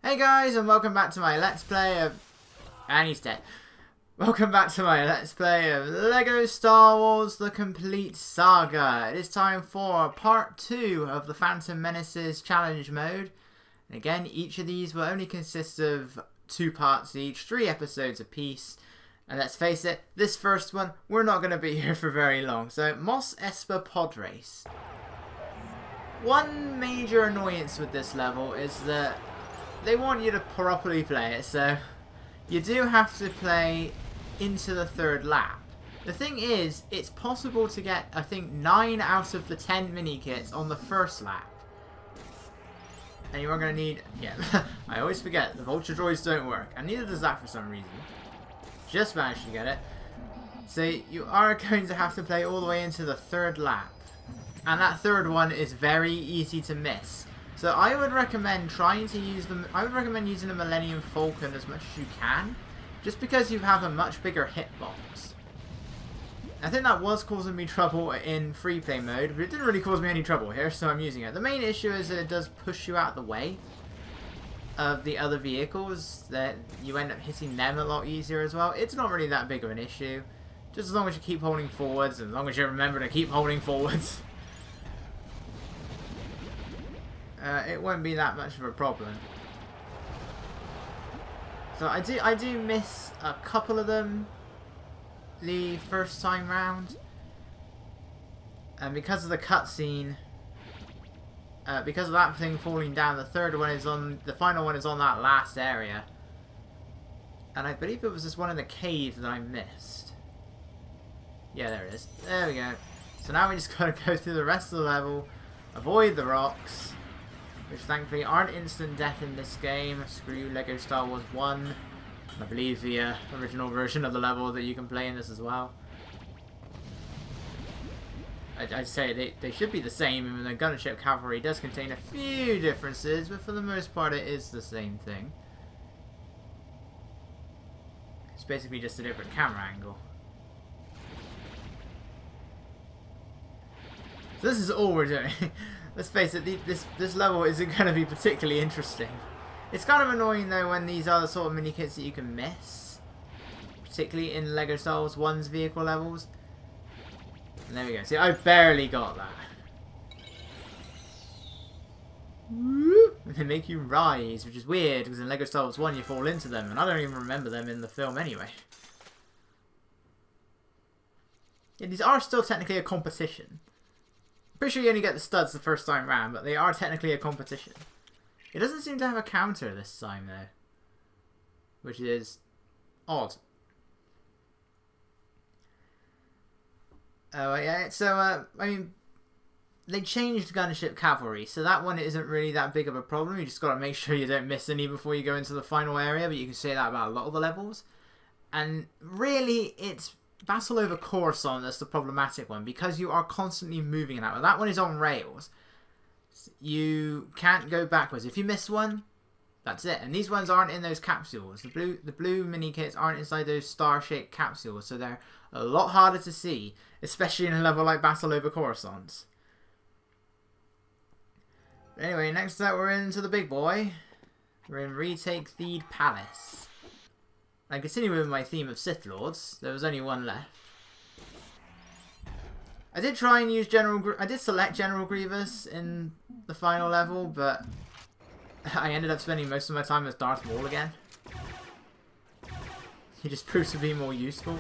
Hey guys, and welcome back to my Let's Play of... And he's dead. Welcome back to my Let's Play of LEGO Star Wars The Complete Saga. It is time for part 2 of the Phantom Menace's challenge mode. And again, each of these will only consist of 2 parts each, 3 episodes apiece. And let's face it, this first one, we're not going to be here for very long. So, Mos Espa Podrace. One major annoyance with this level is that they want you to properly play it, so you do have to play into the 3rd lap. The thing is, it's possible to get, I think, 9 out of the 10 mini-kits on the 1st lap. And you are going to need... Yeah, I always forget, the Vulture Droids don't work, and neither does that for some reason. Just managed to get it. So you are going to have to play all the way into the 3rd lap. And that 3rd one is very easy to miss. So I would recommend trying to use them. I would recommend using the Millennium Falcon as much as you can, just because you have a much bigger hitbox. I think that was causing me trouble in free play mode, but it didn't really cause me any trouble here, so I'm using it. The main issue is that it does push you out of the way of the other vehicles, that you end up hitting them a lot easier as well. It's not really that big of an issue, just as long as you keep holding forwards, and as long as you remember to keep holding forwards. It won't be that much of a problem. So I do miss a couple of them the first time round, and because of the cutscene, because of that thing falling down, the final one is on that last area, and I believe it was this one in the cave that I missed. Yeah, there it is. There we go. So now we just gotta go through the rest of the level, avoid the rocks, which thankfully aren't instant death in this game. Screw LEGO Star Wars 1. I believe the original version of the level that you can play in this as well. I'd say they should be the same, even though Gunship Cavalry does contain a few differences, but for the most part it is the same thing. It's basically just a different camera angle. So this is all we're doing. Let's face it, this level isn't going to be particularly interesting. It's kind of annoying though when these are the sort of mini-kits that you can miss. Particularly in LEGO Star Wars 1's vehicle levels. And there we go. See, I barely got that. And they make you rise, which is weird, because in LEGO Star Wars 1 you fall into them, and I don't even remember them in the film anyway. Yeah, these are still technically a competition. Pretty sure you only get the studs the first time round, but they are technically a competition. It doesn't seem to have a counter this time though, which is odd. Oh yeah, so I mean, they changed Gunship Cavalry, so that one isn't really that big of a problem. You just got to make sure you don't miss any before you go into the final area, but you can say that about a lot of the levels. And really, it's Battle over Coruscant that's the problematic one, because you are constantly moving in that one. That one is on rails. You can't go backwards. If you miss one, that's it. And these ones aren't in those capsules. The blue mini kits aren't inside those star-shaped capsules, so they're a lot harder to see, especially in a level like Battle over Coruscant. Anyway, next up we're into the big boy. We're in Retake the Palace. I continue with my theme of Sith Lords. There was only one left. I did try and use I did select General Grievous in the final level, but I ended up spending most of my time as Darth Maul again. He just proves to be more useful.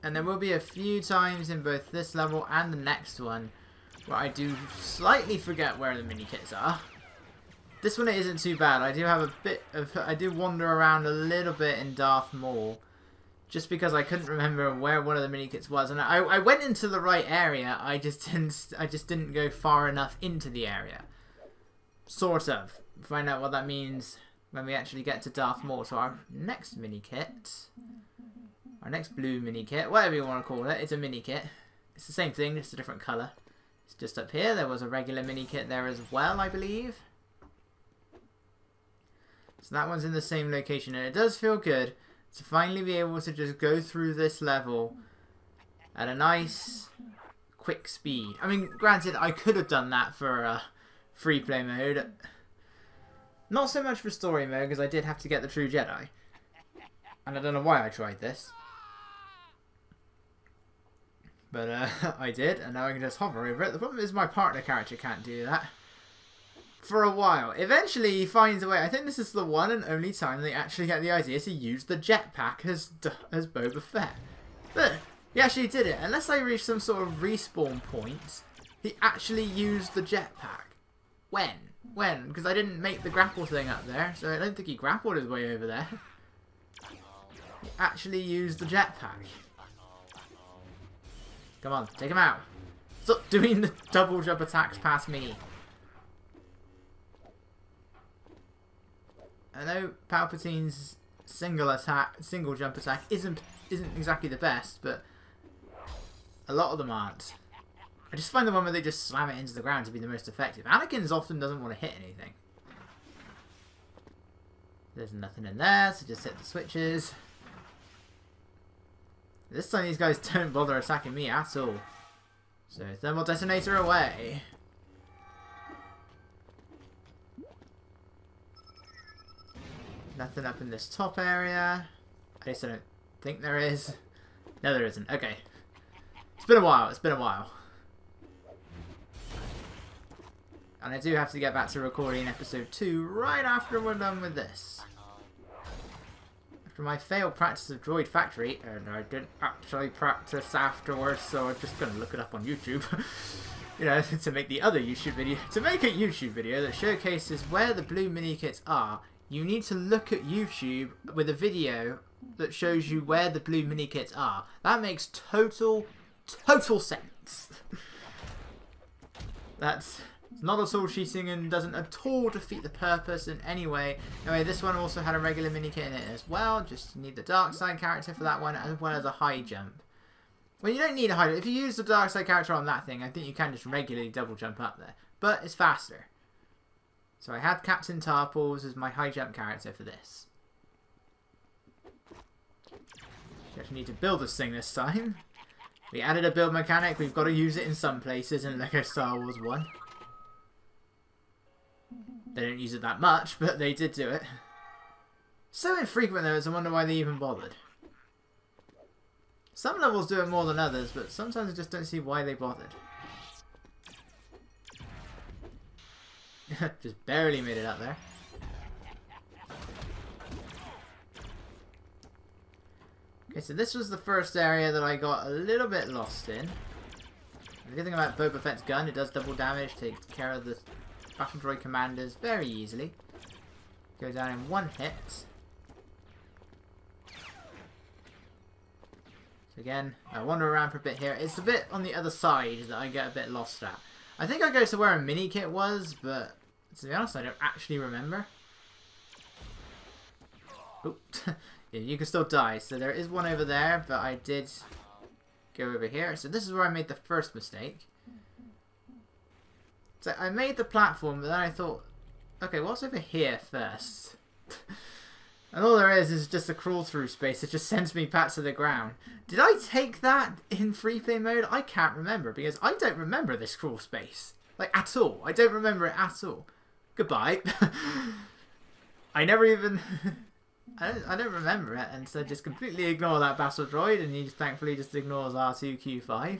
And there will be a few times in both this level and the next one where I do slightly forget where the mini-kits are. This one isn't too bad. I do have a bit of... I do wander around a little bit in Darth Maul, just because I couldn't remember where one of the mini-kits was. And I went into the right area, I just didn't go far enough into the area. Sort of. Find out what that means when we actually get to Darth Maul. So our next mini-kit... Our next blue mini-kit, whatever you want to call it, it's a mini-kit. It's the same thing, just a different colour. It's just up here. There was a regular mini-kit there as well, I believe. So that one's in the same location, and it does feel good to finally be able to just go through this level at a nice, quick speed. I mean, granted, I could have done that for free play mode. Not so much for story mode, because I did have to get the true Jedi. And I don't know why I tried this. But I did, and now I can just hover over it. The problem is my partner character can't do that. For a while. Eventually he finds a way. I think this is the one and only time they actually get the idea to use the jetpack as Boba Fett. Look, he actually did it. Unless I reach some sort of respawn point, he actually used the jetpack. When? When? Because I didn't make the grapple thing up there, so I don't think he grappled his way over there. He actually used the jetpack. Come on, take him out. Stop doing the double jump attacks past me. I know Palpatine's single jump attack isn't exactly the best, but a lot of them aren't. I just find the one where they just slam it into the ground to be the most effective. Anakin's often doesn't want to hit anything. There's nothing in there, so just hit the switches. This time these guys don't bother attacking me at all. So thermal detonator away. Nothing up in this top area. At least I don't think there is. No, there isn't. Okay. It's been a while. It's been a while. And I do have to get back to recording episode 2 right after we're done with this. After my failed practice of Droid Factory, and I didn't actually practice afterwards, so I'm just going to look it up on YouTube. You know, to make the other YouTube video. To make a YouTube video that showcases where the blue mini kits are, you need to look at YouTube with a video that shows you where the blue mini kits are. That makes total sense. That's not at all cheating and doesn't at all defeat the purpose in any way. Anyway, this one also had a regular mini kit in it as well. Just need the dark side character for that one, as well as a high jump. Well, you don't need a high jump. If you use the dark side character on that thing, I think you can just regularly double jump up there. But it's faster. So I had Captain Tarpals as my high jump character for this. You actually need to build this thing this time. We added a build mechanic. We've got to use it in some places in Lego Star Wars 1. They don't use it that much, but they did do it. So infrequent though, I wonder why they even bothered. Some levels do it more than others, but sometimes I just don't see why they bothered. Just barely made it up there. Okay, so this was the first area that I got a little bit lost in. The good thing about Boba Fett's gun, it does double damage, takes care of the battle droid commanders very easily. Go down in one hit. So again, I wander around for a bit here. It's a bit on the other side that I get a bit lost at. I think I go to where a mini kit was, but to be honest, I don't actually remember. Oop. Yeah, you can still die. So there is one over there, but I did go over here. So this is where I made the first mistake. So I made the platform, but then I thought, okay, what's over here first? And all there is just a crawl through space. It just sends me back to the ground. Did I take that in free play mode? I can't remember because I don't remember this crawl space. Like, at all. I don't remember it at all. Goodbye. I never even... I don't remember it, and so just completely ignore that battle droid, and he thankfully just ignores R2-Q5.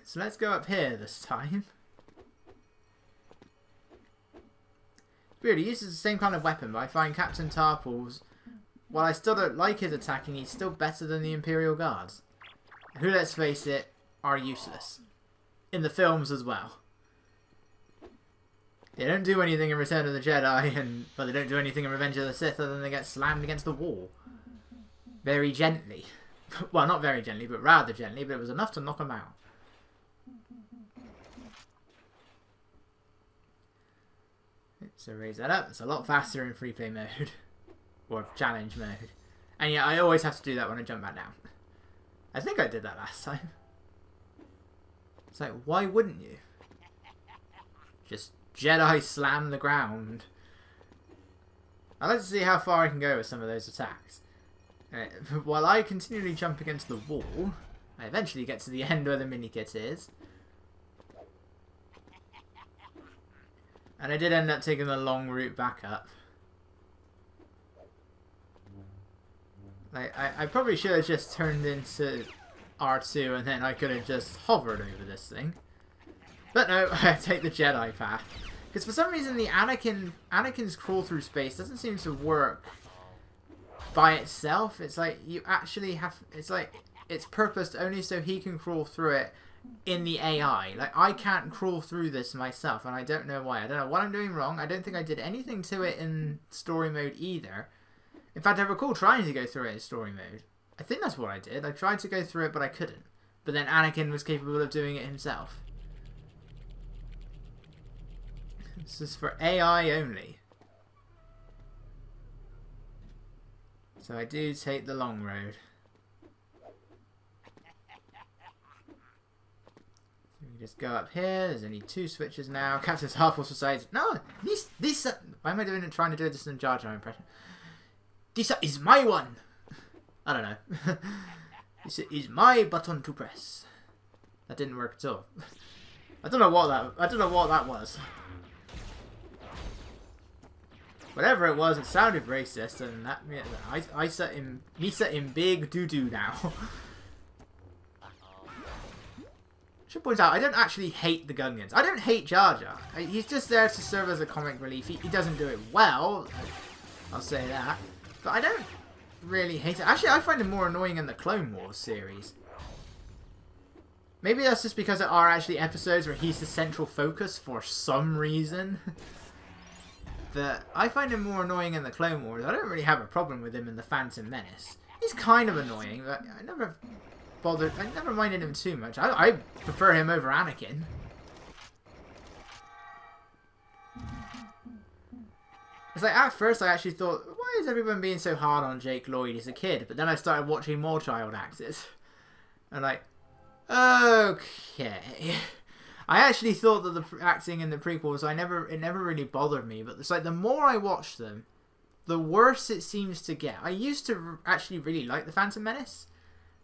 So let's go up here this time. Weird, he uses the same kind of weapon, but I find Captain Tarpals, while I still don't like his attacking, he's still better than the Imperial Guards. Who, let's face it, are useless. In the films as well. They don't do anything in Return of the Jedi, but they don't do anything in Revenge of the Sith other than they get slammed against the wall. Very gently. Well, not very gently, but rather gently, but it was enough to knock them out. So raise that up. It's a lot faster in free play mode. Or challenge mode. And yeah, I always have to do that when I jump back down. I think I did that last time. It's like, why wouldn't you? Just Jedi slam the ground. I'd like to see how far I can go with some of those attacks. While I continually jump against the wall, I eventually get to the end where the mini kit is. And I did end up taking the long route back up. Like, I probably should have just turned into R2 and then I could have just hovered over this thing. But no, I take the Jedi path. Because for some reason the Anakin's crawl through space doesn't seem to work by itself. It's like you actually have... It's like it's purposed only so he can crawl through it in the AI. Like, I can't crawl through this myself, and I don't know why. I don't know what I'm doing wrong. I don't think I did anything to it in story mode either. In fact, I recall trying to go through it in story mode. I think that's what I did. I tried to go through it, but I couldn't. But then Anakin was capable of doing it himself. This is for AI only. So I do take the long road. So we just go up here. There's only 2 switches now. Captain's Harpal Society. No! This why am I doing it, trying to do this in Jar Jar impression? This is my one! I don't know. This is my button to press. That didn't work at all. I don't know what that was. Whatever it was, it sounded racist, and that I set him big doo-doo now. Should point out, I don't actually hate the Gungans. I don't hate Jar Jar. He's just there to serve as a comic relief. He doesn't do it well, I'll say that. But I don't really hate it. Actually, I find him more annoying in the Clone Wars series. Maybe that's just because there are actually episodes where he's the central focus for some reason. But I find him more annoying in the Clone Wars. I don't really have a problem with him in the Phantom Menace. He's kind of annoying, but I never minded him too much. I prefer him over Anakin. It's like, at first I actually thought, why is everyone being so hard on Jake Lloyd? He's a kid. But then I started watching more child actors. And like, okay. I actually thought that the acting in the prequels, it never really bothered me. But it's like, the more I watch them, the worse it seems to get. I used to actually really like The Phantom Menace.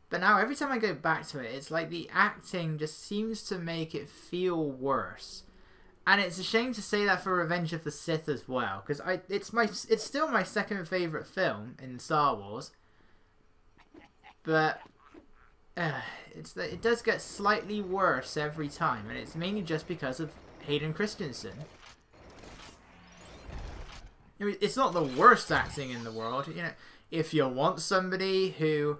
But now, every time I go back to it, it's like the acting just seems to make it feel worse. And it's a shame to say that for Revenge of the Sith as well. Because it's still my second favourite film in Star Wars. But it does get slightly worse every time, and it's mainly just because of Hayden Christensen. I mean, it's not the worst acting in the world. You know, if you want somebody who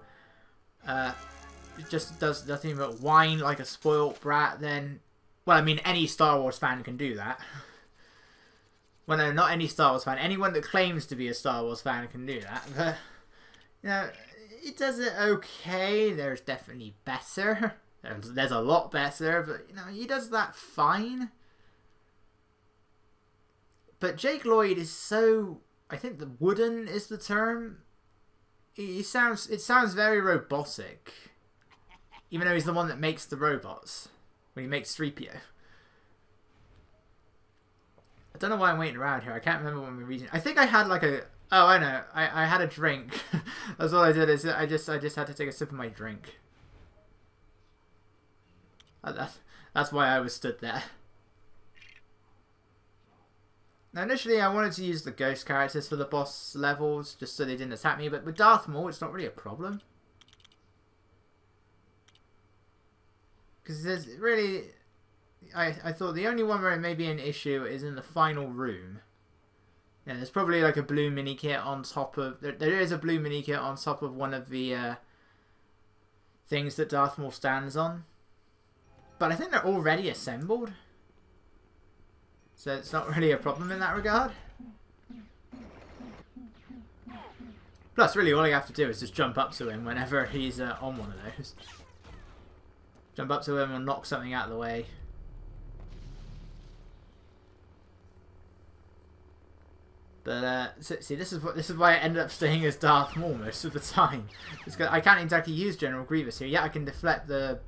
just does nothing but whine like a spoiled brat, then, well, I mean, any Star Wars fan can do that. Well, no, not any Star Wars fan. Anyone that claims to be a Star Wars fan can do that. But, you know, it does it okay. There's definitely better. There's a lot better, but, you know, he does that fine. But Jake Lloyd is so... I think the wooden is the term. It sounds very robotic. Even though he's the one that makes the robots. When he makes 3PO. I don't know why I'm waiting around here. I can't remember when we reached. I think I had like a... Oh, I know. I had a drink. That's all I did. Is I just had to take a sip of my drink. That's why I was stood there. Now, initially, I wanted to use the ghost characters for the boss levels, just so they didn't attack me. But with Darth Maul, it's not really a problem. Because there's really... I thought the only one where it may be an issue is in the final room. Yeah, there's probably like a blue mini kit on top of... There is a blue mini kit on top of one of the things that Darth Maul stands on. But I think they're already assembled. So it's not really a problem in that regard. Plus, really, all you have to do is just jump up to him whenever he's on one of those. Jump up to him and knock something out of the way. But see, this is why I ended up staying as Darth Maul most of the time. I can't exactly use General Grievous here. Yeah, I can deflect the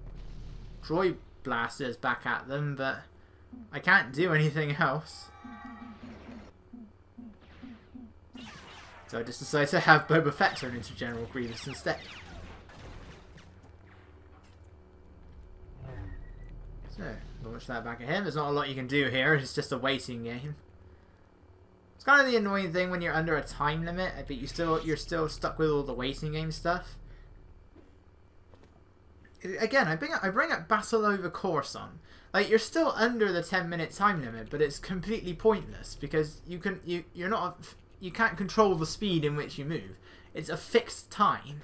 droid blasters back at them, but I can't do anything else. So I just decided to have Boba Fett turn into General Grievous instead. So, launch that back at him. There's not a lot you can do here. It's just a waiting game. It's kind of the annoying thing when you're under a time limit, but you're still stuck with all the waiting game stuff. Again, I bring up battle over Coruscant. Like, you're still under the 10-minute time limit, but it's completely pointless because you can't control the speed in which you move. It's a fixed time.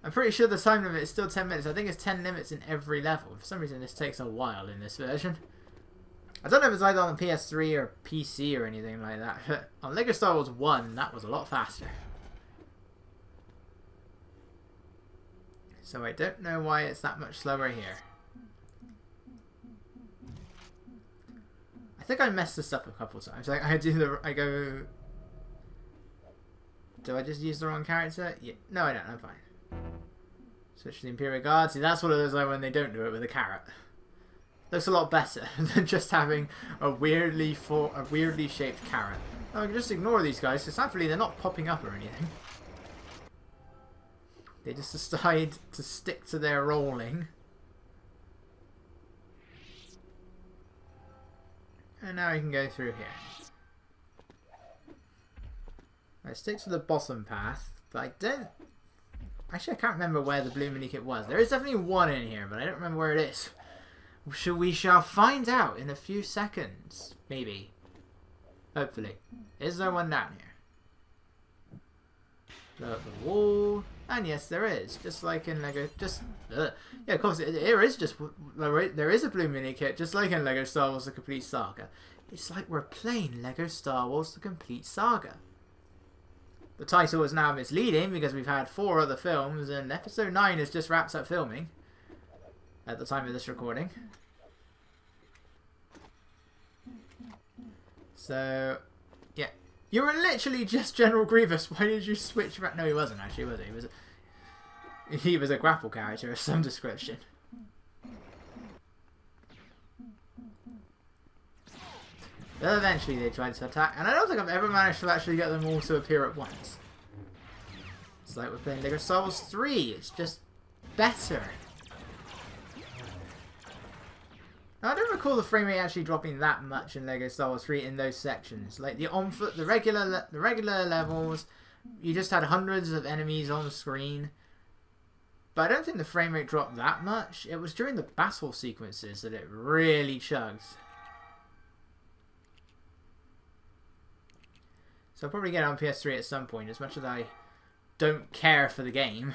I'm pretty sure the time limit is still 10 minutes. I think it's 10 minutes in every level. For some reason, this takes a while in this version. I don't know if it's either on the PS3 or PC or anything like that. But on LEGO Star Wars 1, that was a lot faster. So I don't know why it's that much slower here. I think I messed this up a couple times. Like I go. Do I just use the wrong character? Yeah. No, I don't. I'm fine. Switch to the Imperial Guard. See, that's what it is like when they don't do it with a carrot. Looks a lot better than just having a weirdly shaped carrot. Oh, I can just ignore these guys because thankfully they're not popping up or anything. They just decide to stick to their rolling. And now we can go through here. I stick to the bottom path, but I don't... Actually, I can't remember where the blue mini-kit was. There is definitely one in here, but I don't remember where it is. We shall find out in a few seconds. Maybe. Hopefully. Is there one down here? Blow up the wall. And yes, there is. Just like in LEGO... yeah, of course, there is a blue mini-kit, just like in LEGO Star Wars The Complete Saga. It's like we're playing LEGO Star Wars The Complete Saga. The title is now misleading because we've had 4 other films and episode 9 has just wrapped up filming at the time of this recording. So, yeah. You were literally just General Grievous. Why did you switch back? No, he wasn't actually, was he? He was a grapple character of some description. But eventually they tried to attack, and I don't think I've ever managed to actually get them all to appear at once. It's like we're playing LEGO Star Wars 3, it's just better. Now, I don't recall the frame rate actually dropping that much in LEGO Star Wars 3 in those sections. Like the regular levels, you just had hundreds of enemies on the screen. But I don't think the frame rate dropped that much. It was during the battle sequences that it really chugs. So I'll probably get it on PS3 at some point, as much as I don't care for the game.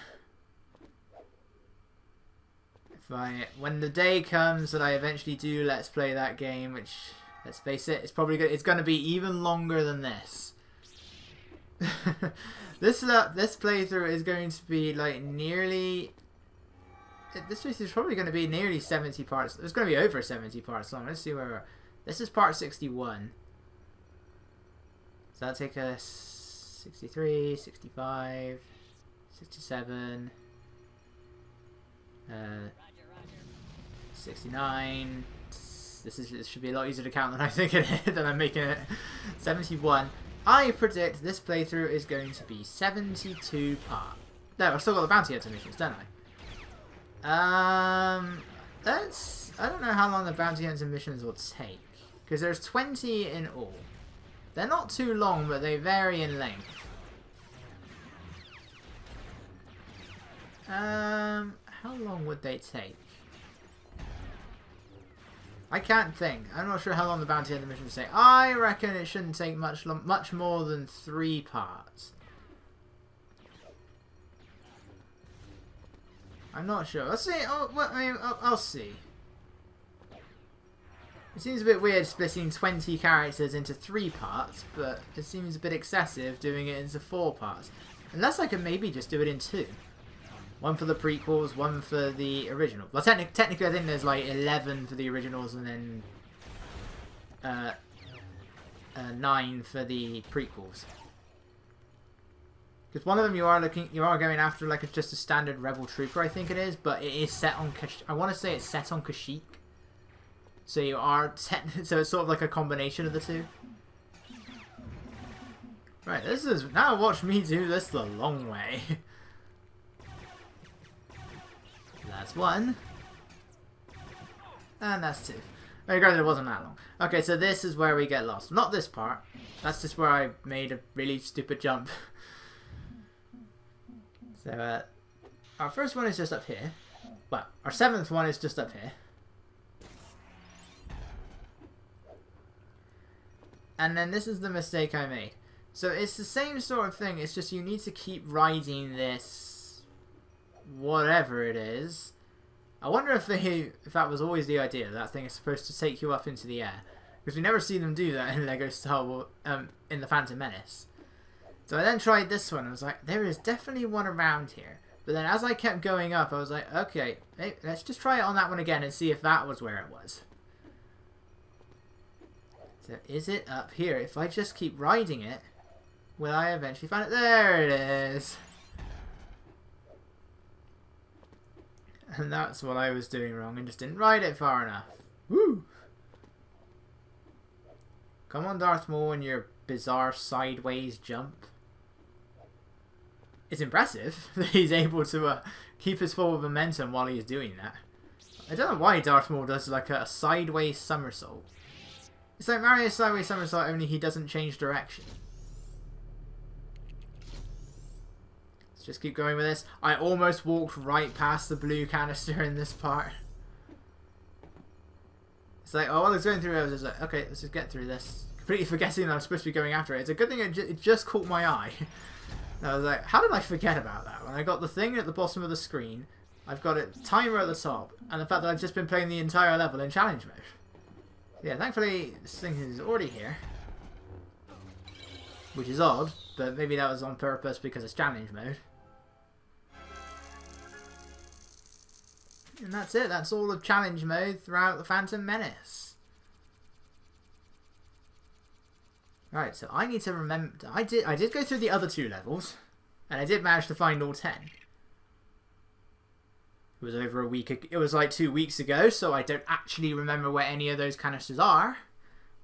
When the day comes that I eventually do Let's Play that game, which, let's face it, it's going to be even longer than this. This playthrough is going to be like nearly... This playthrough is probably going to be nearly 70 parts. It's going to be over 70 parts long. Let's see where we're... This is part 61. So that'll take us 63, 65, 67, 69. This should be a lot easier to count than I think it is, than I'm making it. 71. I predict this playthrough is going to be 72 parts. No, I've still got the bounty hunter missions, don't I? I don't know how long the bounty hunter missions will take, because there's 20 in all. They're not too long, but they vary in length. How long would they take? I can't think. I'm not sure how long the bounty hunter missions take. I reckon it shouldn't take much more than 3 parts. I'm not sure. Let's see. Oh, well, I mean, I'll see. It seems a bit weird splitting 20 characters into 3 parts, but it seems a bit excessive doing it into 4 parts. Unless I could maybe just do it in 2. One for the prequels, one for the original. Well, technically I think there's like 11 for the originals and then 9 for the prequels. Because one of them you are going after like just a standard rebel trooper, I think it is, but it is set on I want to say it's set on Kashyyyk. So you are so it's sort of like a combination of the two. Right, this is now watch me do this the long way. That's 1. And that's 2. Oh, granted, it wasn't that long. Okay, so this is where we get lost. Not this part. That's just where I made a really stupid jump. So, our first one is just up here. Well, our 7th one is just up here. And then this is the mistake I made. So it's the same sort of thing, it's just you need to keep riding this whatever it is. I wonder if that was always the idea, that thing is supposed to take you up into the air. Because we never see them do that in LEGO Star Wars, in the Phantom Menace. So I then tried this one, I was like, there is definitely one around here. But then as I kept going up, I was like, okay, let's just try it on that one again and see if that was where it was. So is it up here? If I just keep riding it, will I eventually find it? There it is! And that's what I was doing wrong and just didn't ride it far enough. Woo! Come on, Darth Maul, and your bizarre sideways jump. It's impressive that he's able to keep his forward momentum while he's doing that. I don't know why Darth Maul does like a sideways somersault. It's like Mario's sideways somersault, only he doesn't change direction. Let's just keep going with this. I almost walked right past the blue canister in this part. It's like, oh, while I was going through it, I was just like, okay, let's just get through this. Completely forgetting that I'm supposed to be going after it. It's a good thing it just caught my eye. And I was like, how did I forget about that? When I got the thing at the bottom of the screen, I've got a timer at the top, and the fact that I've just been playing the entire level in challenge mode. Yeah, thankfully this thing is already here. Which is odd, but maybe that was on purpose because it's challenge mode. And that's it, that's all of challenge mode throughout the Phantom Menace. Right, so I need to remember, I did go through the other 2 levels, and I did manage to find all 10. It was over a week ago, it was like 2 weeks ago, so I don't actually remember where any of those canisters are.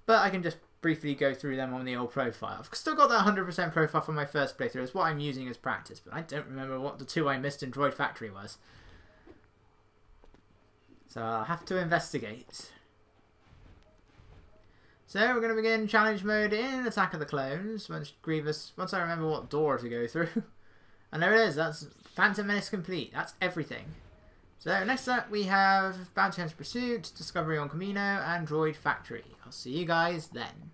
But I can just briefly go through them on the old profile. I've still got that 100% profile from my first playthrough. It's what I'm using as practice, but I don't remember what the 2 I missed in Droid Factory was. So I'll have to investigate. So we're going to begin challenge mode in Attack of the Clones. Once I remember what door to go through. And there it is, that's Phantom Menace complete. That's everything. So next up we have Bounty Hunter Pursuit, Discovery on Camino, and Droid Factory. I'll see you guys then.